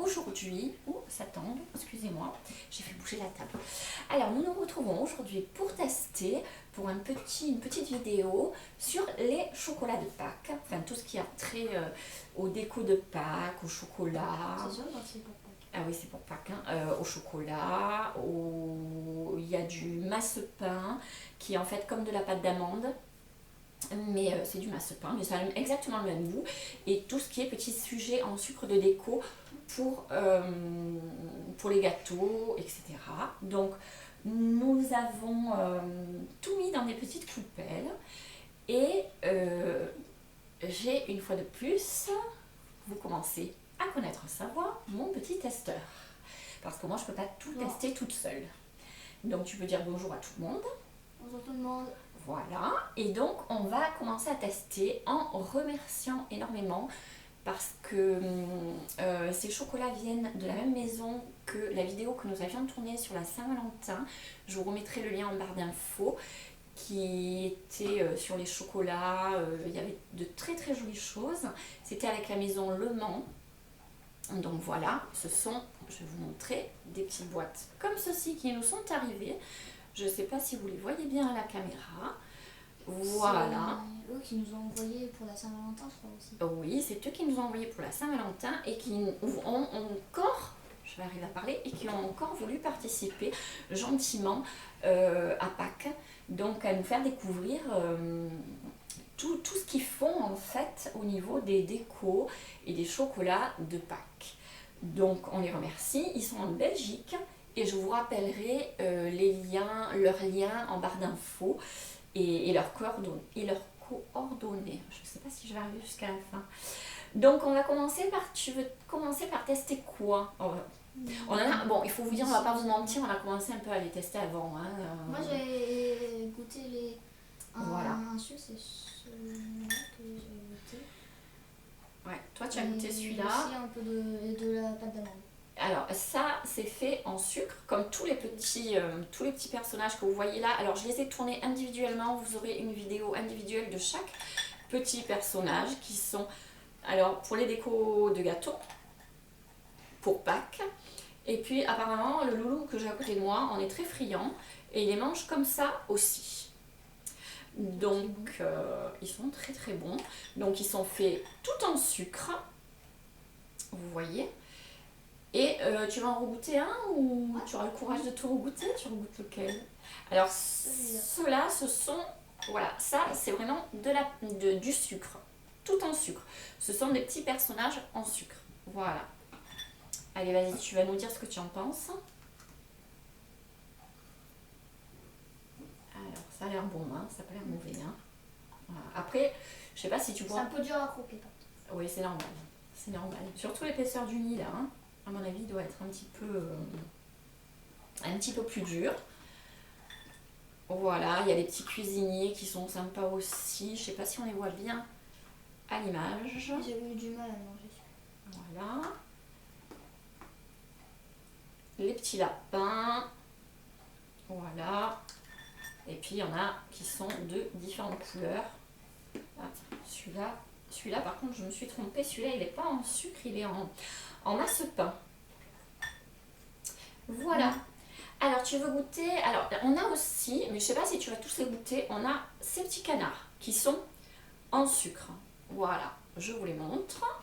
aujourd'hui, oh ça tombe, excusez-moi, j'ai fait bouger la table. Alors nous nous retrouvons aujourd'hui pour tester, pour une petite vidéo sur les chocolats de Pâques, enfin tout ce qui a trait au déco de Pâques, au chocolat. C'est sûr, c'est pour Pâques. Ah oui, c'est pour Pâques, hein. Au chocolat, il y a du massepain qui est en fait comme de la pâte d'amande. Mais c'est du massepain, mais ça a exactement le même goût. Et tout ce qui est petits sujets en sucre de déco pour les gâteaux, etc. Donc nous avons tout mis dans des petites coupelles. Et j'ai une fois de plus, vous commencez à connaître sa voix, mon petit testeur. Parce que moi je ne peux pas tout tester toute seule. Donc tu peux dire bonjour à tout le monde. Bonjour tout le monde. Voilà, et donc on va commencer à tester en remerciant énormément parce que ces chocolats viennent de la même maison que la vidéo que nous avions tournée sur la Saint-Valentin. Je vous remettrai le lien en barre d'infos qui était sur les chocolats. Il y avait de très très jolies choses. C'était avec la maison Le Mans. Donc voilà, ce sont, je vais vous montrer, des petites boîtes comme ceci qui nous sont arrivées. Je ne sais pas si vous les voyez bien à la caméra. Voilà. C'est eux qui nous ont envoyé pour la Saint-Valentin, je crois aussi. Oui, c'est eux qui nous ont envoyé pour la Saint-Valentin et qui ont encore, je vais arriver à parler, et qui ont encore voulu participer gentiment à Pâques. Donc à nous faire découvrir tout ce qu'ils font en fait au niveau des décos et des chocolats de Pâques. Donc on les remercie, ils sont en Belgique. Et je vous rappellerai leurs liens en barre d'infos et leurs coordonnées. Je ne sais pas si je vais arriver jusqu'à la fin. Donc on va commencer par... Tu veux commencer par tester quoi? On en a, bon, il faut vous dire, on va pas vous mentir, on a commencé un peu à les tester avant. Hein. Moi j'ai goûté Voilà. un sucre, c'est celui-là que j'ai goûté. Ouais, toi tu as goûté celui-là. Aussi un peu de la pâte d'amande. Alors ça c'est fait en sucre comme tous les petits personnages que vous voyez là. Alors je les ai tournés individuellement, vous aurez une vidéo individuelle de chaque petit personnage qui sont alors pour les décos de gâteaux, pour Pâques. Et puis apparemment le loulou que j'ai à côté de moi en est très friand et il les mange comme ça aussi. Donc ils sont très très bons. Donc ils sont faits tout en sucre, vous voyez. Et tu vas en regoûter un ou tu auras le courage de tout regoûter? Tu regoutes lequel? Alors ceux-là, ce sont, voilà, ça c'est vraiment du sucre, tout en sucre. Ce sont des petits personnages en sucre, voilà. Allez vas-y, tu vas nous dire ce que tu en penses. Alors ça a l'air bon, hein, ça n'a pas l'air mauvais. Hein. Voilà. Après, je sais pas si tu vois... C'est un peu dur à croquer par contre. Oui, c'est normal, c'est normal. Surtout l'épaisseur du nid là, hein. À mon avis, il doit être un petit peu plus dur. Voilà, il y a les petits cuisiniers qui sont sympas aussi. Je sais pas si on les voit bien à l'image. J'ai eu du mal à manger. Voilà. Les petits lapins. Voilà. Et puis il y en a qui sont de différentes couleurs. Ah, celui-là par contre je me suis trompée. Celui-là il n'est pas en sucre, il est en massepain. Voilà. Alors tu veux goûter, alors on a aussi, mais je sais pas si tu vas tous les goûter, on a ces petits canards qui sont en sucre. Voilà, je vous les montre.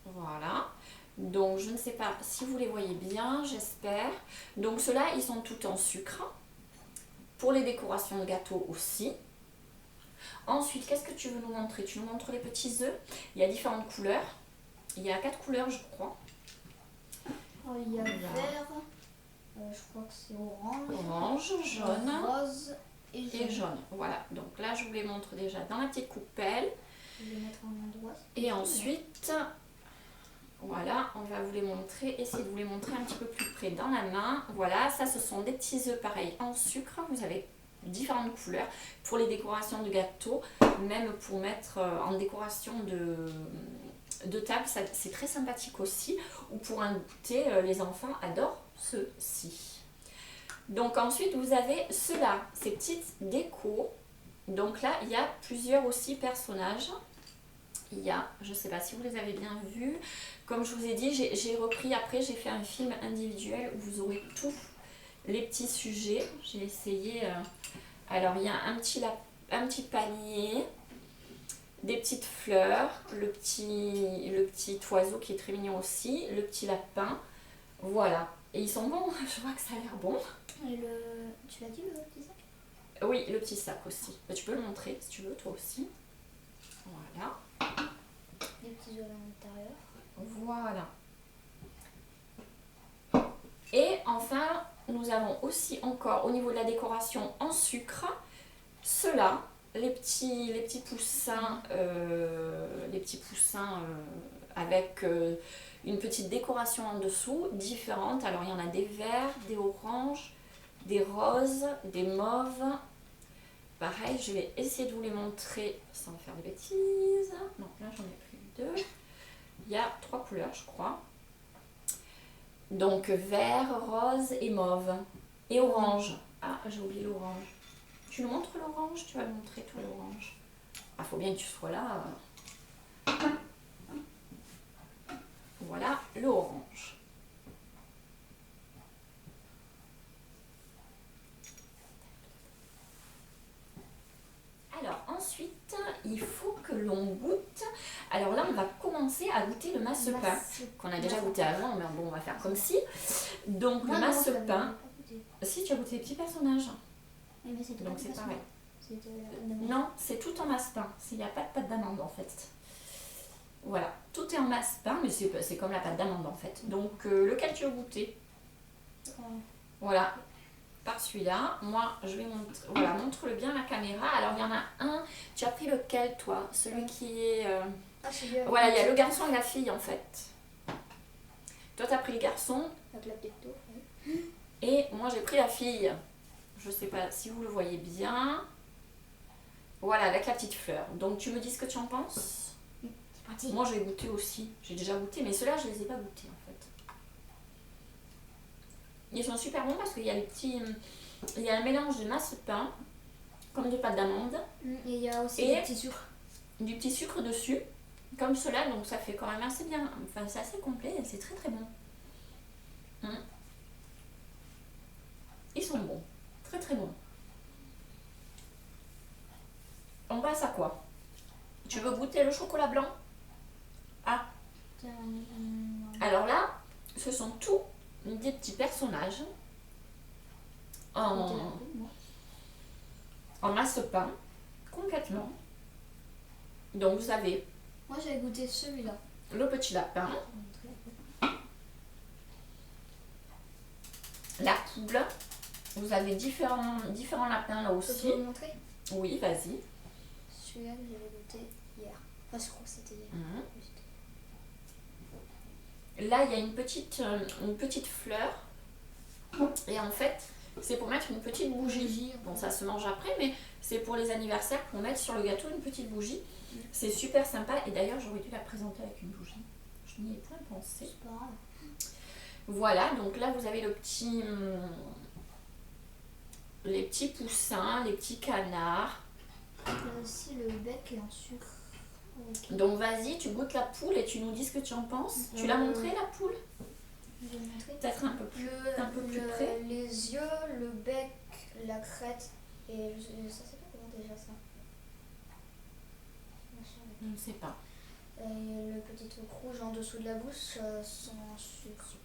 Voilà. Donc je ne sais pas si vous les voyez bien, j'espère. Donc ceux-là ils sont tout en sucre. Pour les décorations de gâteaux aussi. Ensuite, qu'est-ce que tu veux nous montrer? Tu nous montres les petits œufs. Il y a différentes couleurs. Il y a 4 couleurs, je crois. Il y a vert, je crois que c'est orange. Orange, jaune, rose et jaune. Voilà, donc là je vous les montre déjà dans la petite coupelle. Je vais les mettre en endroit. Et ensuite, voilà, on va vous les montrer, essayer de vous les montrer un petit peu plus près dans la main. Voilà, ça ce sont des petits œufs pareils en sucre. Vous avez différentes couleurs pour les décorations de gâteaux, même pour mettre en décoration de table, c'est très sympathique aussi. Ou pour un goûter, les enfants adorent ceux-ci. Donc ensuite vous avez ceux-là, ces petites décos. Donc là il y a plusieurs aussi personnages. il y a, je ne sais pas si vous les avez bien vus, comme je vous ai dit, j'ai repris après, j'ai fait un film individuel où vous aurez tous les petits sujets. J'ai essayé, alors il y a un petit panier, des petites fleurs, le petit oiseau qui est très mignon aussi, le petit lapin, voilà. Et ils sont bons, je vois que ça a l'air bon. Et tu l'as dit le petit sac? Oui, le petit sac aussi. Tu peux le montrer si tu veux, toi aussi. Voilà. Les petits œufs à l'intérieur. Voilà. Et enfin, nous avons aussi encore au niveau de la décoration en sucre, ceux-là, les petits poussins, avec une petite décoration en dessous, différente. Alors il y en a des verts, des oranges, des roses, des mauves. Pareil, je vais essayer de vous les montrer sans faire de bêtises. Non, là j'en ai pris 2. Il y a 3 couleurs, je crois. Donc vert, rose et mauve. Et orange. Ah, j'ai oublié l'orange. Tu nous montres l'orange? Tu vas le montrer, toi, l'orange. Ah, faut bien que tu sois là. Voilà l'orange. Alors ensuite, il faut que l'on goûte. Alors là, on va commencer à goûter le masse-pain, qu'on a déjà goûté avant, mais bon, on va faire comme si. Donc le masse-pain. Si, tu as goûté les petits personnages. Donc c'est pareil. Non, c'est tout en masse-pain. Il n'y a pas de pâte d'amande en fait. Voilà, tout est en masse-pain, mais c'est comme la pâte d'amande en fait. Donc lequel tu veux goûter? Voilà. Par celui-là, moi je vais montrer, voilà, montre-le bien à la caméra. Alors il y en a un, tu as pris lequel toi? Celui qui est... voilà, il y a le garçon et la fille en fait. Toi tu as pris le garçon. Avec la pecto, oui. Et moi j'ai pris la fille. Je sais pas si vous le voyez bien. Voilà, avec la petite fleur. Donc tu me dis ce que tu en penses? Moi j'ai goûté aussi, j'ai déjà goûté, mais ceux-là je les ai pas goûtés en fait. Ils sont super bons parce qu'il y a il y a un mélange de masse-pain, comme de pâte d'amande. Et il y a aussi du petit sucre. Du petit sucre dessus, comme cela, donc ça fait quand même assez bien. Enfin, c'est assez complet et c'est très très bon. Ils sont bons, très très bons. On passe à quoi? Tu veux goûter le chocolat blanc? Ah. Alors là, ce sont tous des petits personnages en masse-pain, complètement. Donc vous avez... Moi j'avais goûté celui-là. Le petit lapin. La poule. Vous avez différents lapins là aussi. Je peux vous montrer? Oui, vas-y. Celui-là que j'avais goûté hier. Enfin, je crois que c'était hier. Là, il y a une petite fleur. Et en fait, c'est pour mettre une petite bougie. Bon, ça se mange après, mais c'est pour les anniversaires pour mettre sur le gâteau une petite bougie. C'est super sympa. Et d'ailleurs, j'aurais dû la présenter avec une bougie. Je n'y ai point pensé. C'est pas grave. Voilà, donc là, vous avez les petits poussins, les petits canards. Il y a aussi le bec et en sucre. Okay. Donc vas-y, tu goûtes la poule et tu nous dis ce que tu en penses. Tu l'as montré la poule? Je vais montrer. Peut-être un peu plus près. Les yeux, le bec, la crête et ça c'est pas comment déjà ça. Je ne sais pas. Et le petit truc rouge en dessous de la bouche sont en sucre.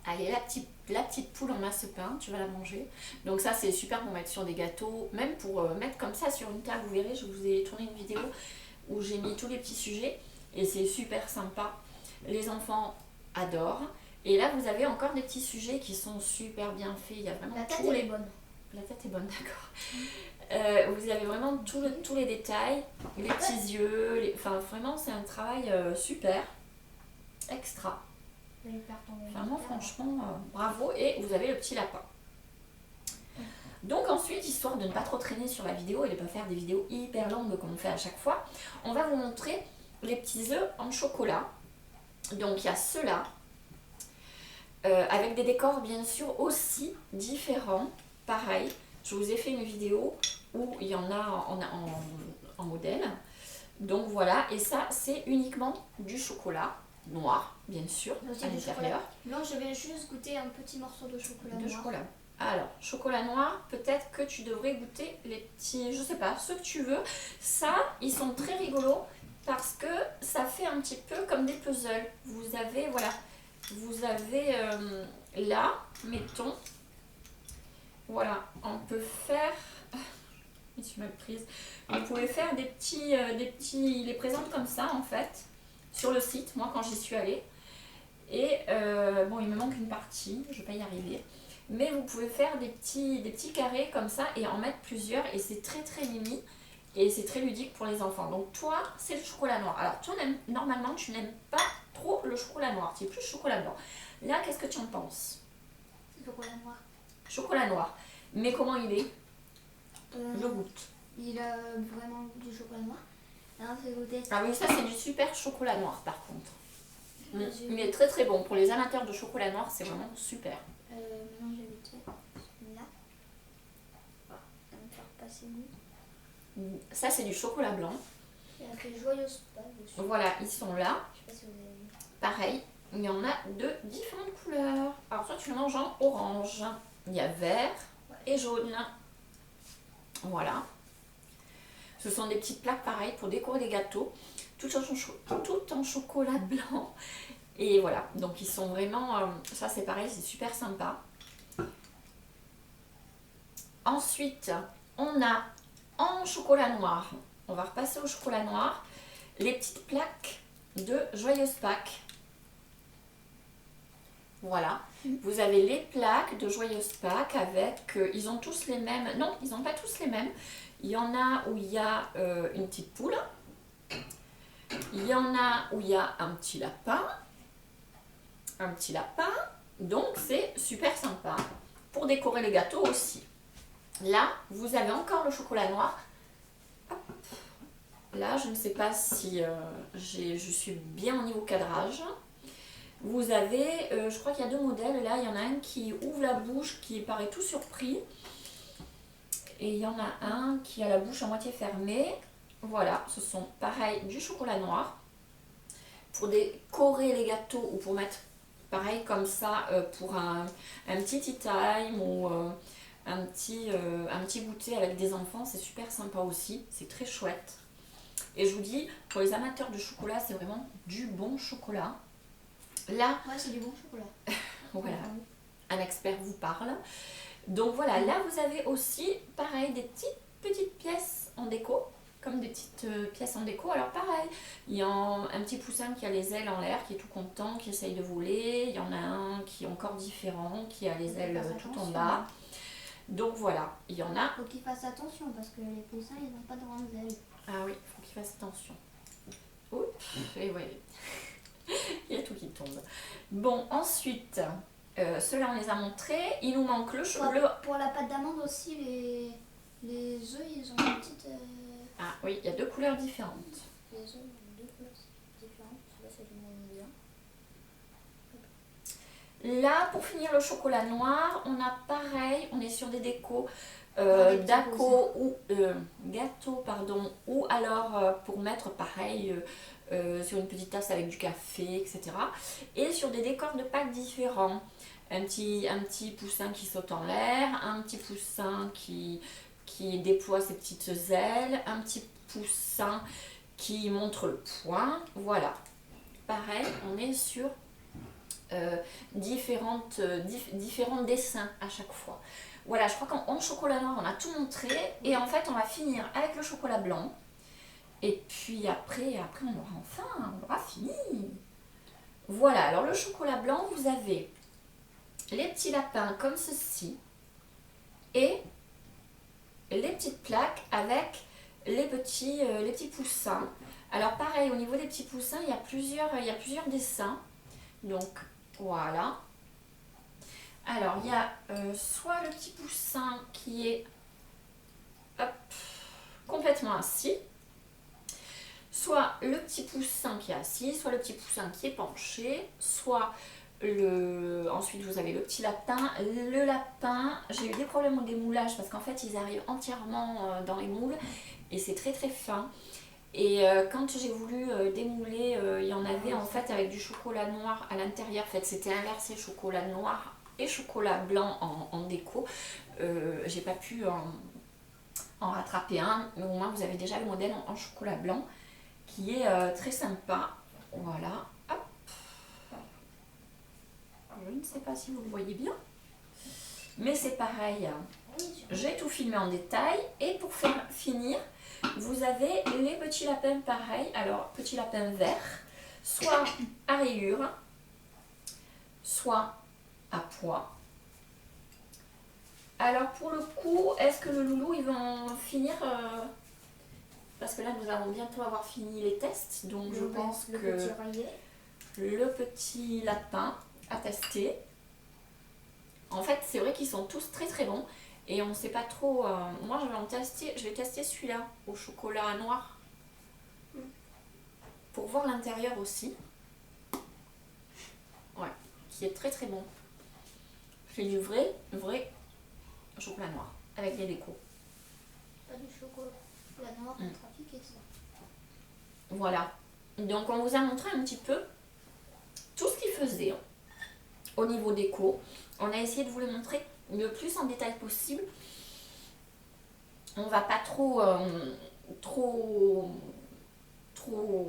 Allez, la petite poule en masse-pain, tu vas la manger. Donc ça, c'est super pour mettre sur des gâteaux, même pour mettre comme ça sur une table. Vous verrez, je vous ai tourné une vidéo où j'ai mis tous les petits sujets et c'est super sympa. Les enfants adorent. Et là, vous avez encore des petits sujets qui sont super bien faits. Il y a vraiment la tête est bonne. La tête est bonne, d'accord. Vous avez vraiment tous les détails, les petits yeux. Enfin, vraiment, c'est un travail super, extra. Vraiment, franchement, bravo. Et vous avez le petit lapin. Donc ensuite, histoire de ne pas trop traîner sur la vidéo et de ne pas faire des vidéos hyper longues comme on fait à chaque fois, on va vous montrer les petits œufs en chocolat. Donc il y a ceux-là, avec des décors bien sûr aussi différents. Pareil, je vous ai fait une vidéo où il y en a en modèle. Donc voilà, et ça c'est uniquement du chocolat noir, bien sûr, à l'intérieur. Blanc, je vais juste goûter un petit morceau de chocolat noir. Alors, chocolat noir, peut-être que tu devrais goûter les petits, je sais pas, ceux que tu veux. Ça, ils sont très rigolos parce que ça fait un petit peu comme des puzzles. Vous avez, voilà, vous avez là, mettons, voilà, on peut faire, je suis mal prise, vous pouvez faire des petits, ils les présentent comme ça en fait, sur le site, moi quand j'y suis allée. Et bon, il me manque une partie, je vais pas y arriver. Mais vous pouvez faire des petits carrés comme ça et en mettre plusieurs. Et c'est très très mimi et c'est très ludique pour les enfants. Donc toi, c'est le chocolat noir. Alors toi, normalement, tu n'aimes pas trop le chocolat noir. Tu es plus chocolat blanc. Là, qu'est-ce que tu en penses? Chocolat noir. Chocolat noir. Mais comment il est? Je goûte. Il a vraiment le goût du chocolat noir. Alors, c'est goûter. Ah oui, ça c'est du super chocolat noir par contre. Il est très très bon. Pour les amateurs de chocolat noir, c'est vraiment super. Maintenant, je vais goûter celui-là. Voilà, ça va me faire passer goût. Ça, c'est du chocolat blanc. Il y a fait joyeuse pas dessus. Voilà, ils sont là. Je sais pas si vous avez vu. Pareil, il y en a de différentes couleurs. Alors toi, tu le manges en orange. Il y a vert et jaune. Voilà. Ce sont des petites plaques pareilles pour décorer les gâteaux. Tout en chocolat blanc. Et voilà, donc ils sont vraiment, ça c'est pareil, c'est super sympa. Ensuite, on a en chocolat noir, on va repasser au chocolat noir, les petites plaques de Joyeuse Pâques. Voilà, vous avez les plaques de Joyeuse Pâques avec, ils ont tous les mêmes, non, ils n'ont pas tous les mêmes. Il y en a où il y a une petite poule, il y en a où il y a un petit lapin, donc c'est super sympa pour décorer les gâteaux aussi. Là, vous avez encore le chocolat noir. Hop. Là, je ne sais pas si je suis bien au niveau cadrage. Vous avez, je crois qu'il y a deux modèles. Là, il y en a un qui ouvre la bouche, qui paraît tout surpris. Et il y en a un qui a la bouche à moitié fermée. Voilà, ce sont pareil du chocolat noir. Pour décorer les gâteaux ou pour mettre pareil comme ça pour un petit tea time ou un petit goûter avec des enfants, c'est super sympa aussi, c'est très chouette. Et je vous dis, pour les amateurs de chocolat, c'est vraiment du bon chocolat. Là, ouais, c'est du bon chocolat. Voilà, un expert vous parle. Donc voilà, là vous avez aussi pareil des petites pièces en déco, comme des petites pièces en déco. Alors pareil, il y a un petit poussin qui a les ailes en l'air, qui est tout content, qui essaye de voler. Il y en a un qui est encore différent, qui a les ailes tout en bas. Donc voilà, il y en a. Faut qu'il fasse attention parce que les poussins ils n'ont pas de grandes ailes. Ah oui, il faut qu'il fasse attention. Oups, et ouais, il y a tout qui tombe. Bon, ensuite, ceux-là on les a montrés. Il nous manque le chocolat. Pour la pâte d'amande aussi, les œufs ils ont une petite. Ah oui, il y a deux couleurs différentes. Les œufs ont deux couleurs différentes. Là c'est du moins bien. Là, pour finir le chocolat noir, on a pareil, on est sur des décos gâteaux, pardon, ou alors pour mettre pareil sur une petite tasse avec du café, etc. Et sur des décors de Pâques différents. Un petit poussin qui saute en l'air, un petit poussin qui déploie ses petites ailes, un petit poussin qui montre le poing. Voilà. Pareil, on est sur différents dessins à chaque fois. Voilà, je crois qu'en chocolat noir on a tout montré et en fait on va finir avec le chocolat blanc et puis après on aura fini. Voilà, alors le chocolat blanc, vous avez les petits lapins comme ceci et les petites plaques avec les petits poussins. Alors pareil, au niveau des petits poussins, il y a plusieurs dessins. Donc voilà. Alors il y a soit le petit poussin qui est complètement assis, soit le petit poussin qui est assis, soit le petit poussin qui est penché, soit Ensuite vous avez le petit lapin. Le lapin, j'ai eu des problèmes au démoulage parce qu'en fait ils arrivent entièrement dans les moules et c'est très très fin. Et quand j'ai voulu démouler, il y en avait en fait avec du chocolat noir à l'intérieur. En fait c'était inversé, chocolat noir et chocolat blanc en déco. J'ai pas pu en rattraper un, mais au moins vous avez déjà le modèle en chocolat blanc qui est très sympa. Voilà. Hop. Je ne sais pas si vous le voyez bien, mais c'est pareil. J'ai tout filmé en détail et pour finir, vous avez les petits lapins pareil. Alors, petit lapin vert, soit à rayures, soit à pois. Alors pour le coup, est-ce que le loulou ils vont finir parce que là nous allons bientôt avoir fini les tests, donc je pense que le petit lapin à tester. En fait c'est vrai qu'ils sont tous très très bons et on ne sait pas trop. Moi je vais tester celui-là au chocolat noir pour voir l'intérieur aussi. Ouais, qui est très très bon. C'est du vrai chocolat noir avec des décos. Pas du chocolat noir trafiqué ça. Voilà, donc on vous a montré un petit peu tout ce qu'il faisait au niveau déco. On a essayé de vous le montrer le plus en détail possible. On va pas trop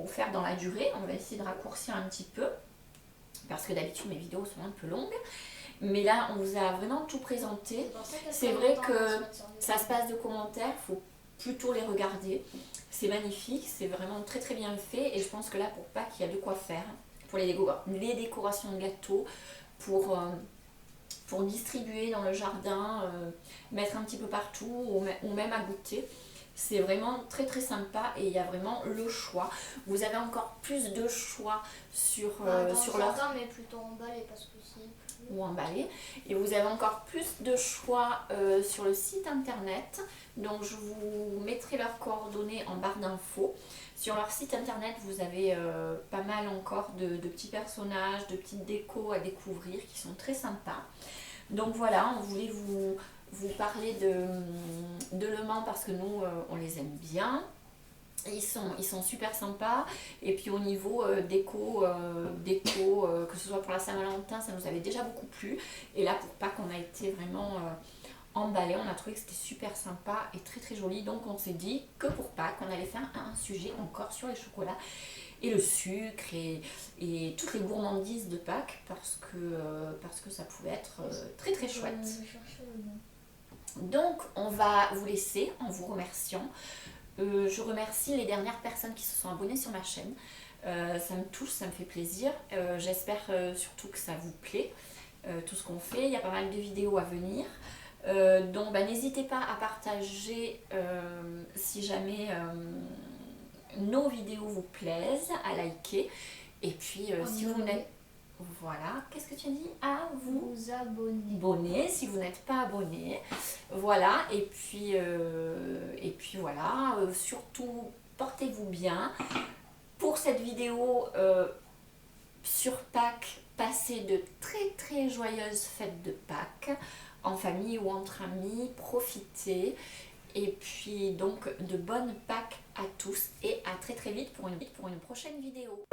faire dans la durée, on va essayer de raccourcir un petit peu parce que d'habitude mes vidéos sont un peu longues. Mais là, on vous a vraiment tout présenté. C'est vrai que ça se passe de commentaires, il faut plutôt les regarder. C'est magnifique, c'est vraiment très très bien fait. Et je pense que là, pour Pâques, il y a de quoi faire. Pour les décorations de gâteaux, pour distribuer dans le jardin, mettre un petit peu partout ou même à goûter. C'est vraiment très très sympa et il y a vraiment le choix. Vous avez encore plus de choix sur leur... mais plutôt emballé parce que c'est... ou emballé. Et vous avez encore plus de choix sur le site internet. Donc je vous mettrai leurs coordonnées en barre d'infos. Sur leur site internet, vous avez pas mal encore de petits personnages, de petites décos à découvrir qui sont très sympas. Donc voilà, on voulait vous parler de Le Mans parce que nous, on les aime bien. Ils sont super sympas et puis au niveau déco, que ce soit pour la Saint-Valentin, ça nous avait déjà beaucoup plu et là pour Pâques on a été vraiment emballés, on a trouvé que c'était super sympa et très très joli, donc on s'est dit que pour Pâques on allait faire un sujet encore sur les chocolats et le sucre et toutes les gourmandises de Pâques parce que ça pouvait être très très chouette. Donc on va vous laisser en vous remerciant. Je remercie les dernières personnes qui se sont abonnées sur ma chaîne. Ça me touche, ça me fait plaisir. J'espère surtout que ça vous plaît, tout ce qu'on fait. Il y a pas mal de vidéos à venir. Donc n'hésitez pas à partager si jamais nos vidéos vous plaisent, à liker. Et puis si vous n'êtes... Voilà, qu'est-ce que tu as dit? À vous abonner si vous n'êtes pas abonné. Voilà, et puis voilà, surtout portez-vous bien. Pour cette vidéo sur Pâques, passez de très très joyeuses fêtes de Pâques en famille ou entre amis, profitez. Et puis donc de bonnes Pâques à tous et à très très vite pour une prochaine vidéo.